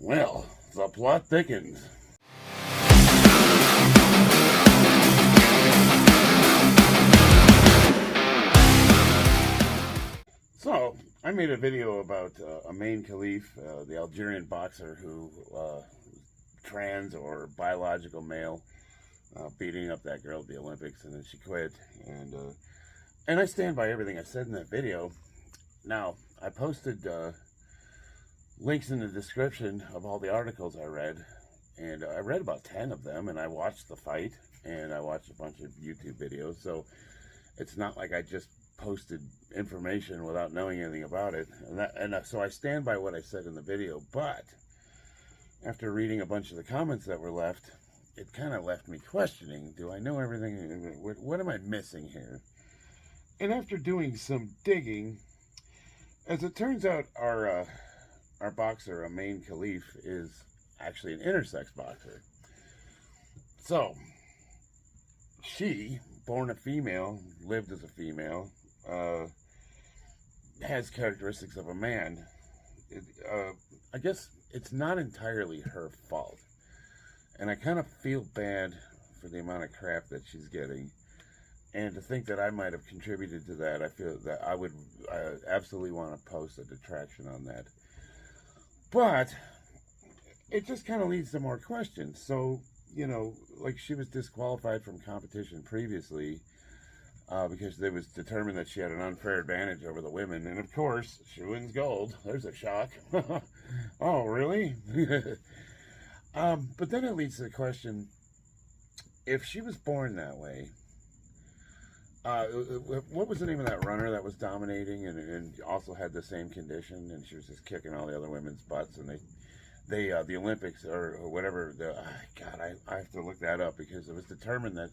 Well, the plot thickens. So, I made a video about Imane Khelif, the Algerian boxer who trans or biological male, beating up that girl at the Olympics, and then she quit. And I stand by everything I said in that video. Now, I posted links in the description of all the articles I read, and I read about 10 of them, and I watched the fight, and I watched a bunch of YouTube videos, so it's not like I just posted information without knowing anything about it, so I stand by what I said in the video. But after reading a bunch of the comments that were left, it kind of left me questioning, do I know everything? What am I missing here? And after doing some digging, as it turns out, our boxer, Imane Khelif, is actually an intersex boxer. So, she, born a female, lived as a female, has characteristics of a man. I guess it's not entirely her fault. And I kind of feel bad for the amount of crap that she's getting. And to think that I might have contributed to that, I feel that I absolutely want to post a detraction on that. But it just kind of leads to more questions. So, you know, like she was disqualified from competition previously because it was determined that she had an unfair advantage over the women. And of course, she wins gold. There's a shock. Oh, really? But then it leads to the question, if she was born that way, what was the name of that runner that was dominating and also had the same condition, and she was just kicking all the other women's butts, and the Olympics or whatever, God, I have to look that up, because it was determined that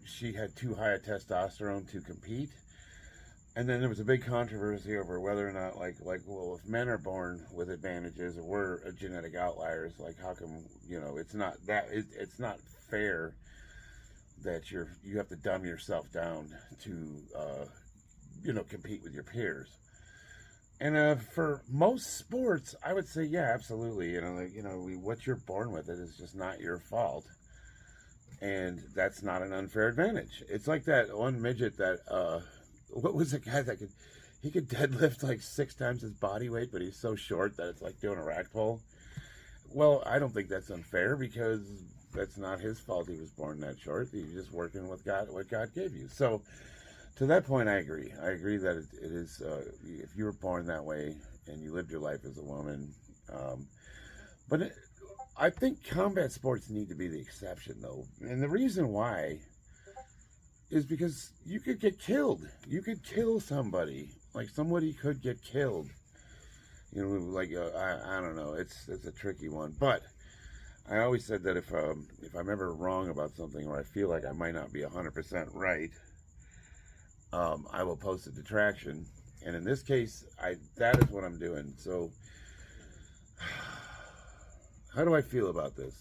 she had too high a testosterone to compete. And then there was a big controversy over whether or not, well, if men are born with advantages or we're genetic outliers, like how come, you know, it's not fair that you have to dumb yourself down to, you know, compete with your peers. And for most sports, I would say, yeah, absolutely. What you're born with, it is just not your fault. And that's not an unfair advantage. It's like that one midget that, what was the guy that he could deadlift like 6 times his body weight, but he's so short that it's like doing a rack pull. Well, I don't think that's unfair, because that's not his fault he was born that short. He's just working with what God gave you. So to that point, I agree. I agree that it is, if you were born that way and you lived your life as a woman. I think combat sports need to be the exception, though. And the reason why is because you could get killed. You could kill somebody. Like, somebody could get killed. You know, like, I don't know. It's a tricky one. But I always said that if I'm ever wrong about something, or I feel like I might not be 100% right, I will post a detraction. And in this case, that is what I'm doing. So, how do I feel about this?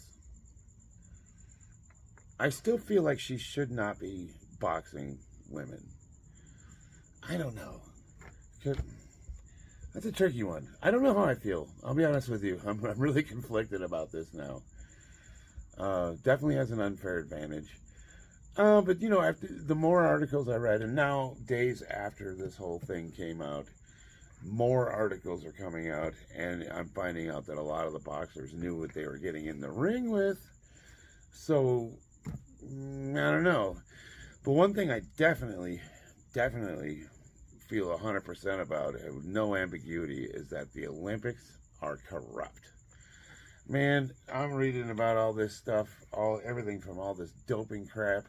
I still feel like she should not be boxing women. I don't know. That's a tricky one. I don't know how I feel. I'll be honest with you. I'm really conflicted about this now. Definitely has an unfair advantage. But, you know, after the more articles I read, and now days after this whole thing came out, more articles are coming out, and I'm finding out that a lot of the boxers knew what they were getting in the ring with. So, I don't know. But one thing I definitely feel 100% about, with no ambiguity, is that the Olympics are corrupt. Man, I'm reading about all this stuff, everything from all this doping crap,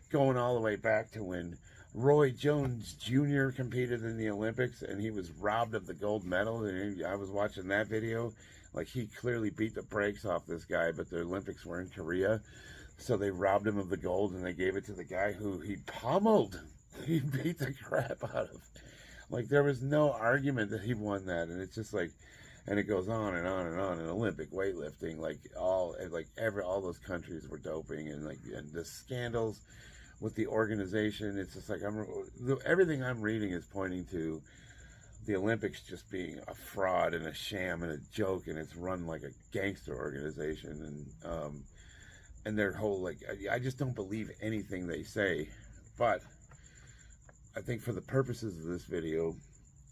going all the way back to when Roy Jones Jr. competed in the Olympics and he was robbed of the gold medal. And I was watching that video. Like, he clearly beat the brakes off this guy, but the Olympics were in Korea. So they robbed him of the gold and they gave it to the guy who he pummeled. He beat the crap out of. Like, there was no argument that he won that. And it's just like, and it goes on and on and on. And Olympic weightlifting, all those countries were doping, and the scandals with the organization. It's just like everything I'm reading is pointing to the Olympics just being a fraud and a sham and a joke, and it's run like a gangster organization, and their whole, like, I just don't believe anything they say. But I think for the purposes of this video,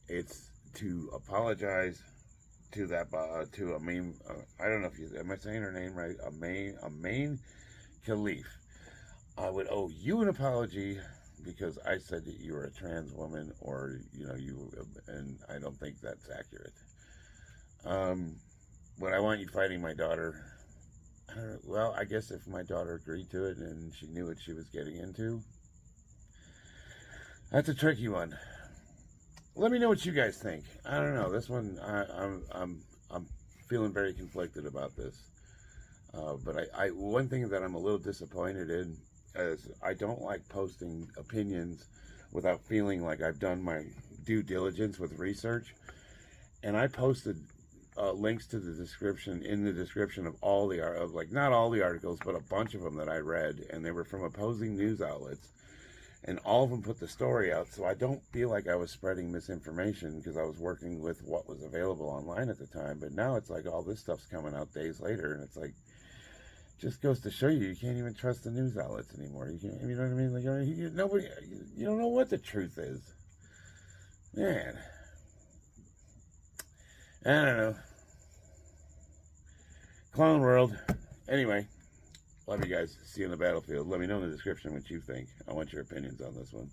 it's to apologize to that to Imane. I don't know if you am I saying her name right? Imane Khelif. I would owe you an apology because I said that you were a trans woman, or and I don't think that's accurate. Would I want you fighting my daughter? Well, I guess if my daughter agreed to it and she knew what she was getting into, that's a tricky one. Let me know what you guys think. I don't know. This one, I'm feeling very conflicted about this. But one thing that I'm a little disappointed in is I don't like posting opinions without feeling like I've done my due diligence with research. And I posted links to the description, in the description of all the, like, not all the articles, but a bunch of them that I read, and they were from opposing news outlets. And all of them put the story out, so I don't feel like I was spreading misinformation because I was working with what was available online at the time. But now it's like all this stuff's coming out days later, and it's like, just goes to show you can't even trust the news outlets anymore. You can't, you know what I mean? Like, nobody, you don't know what the truth is, man. I don't know. Clown world. Anyway. Love you guys. See you in the battlefield. Let me know in the description what you think. I want your opinions on this one.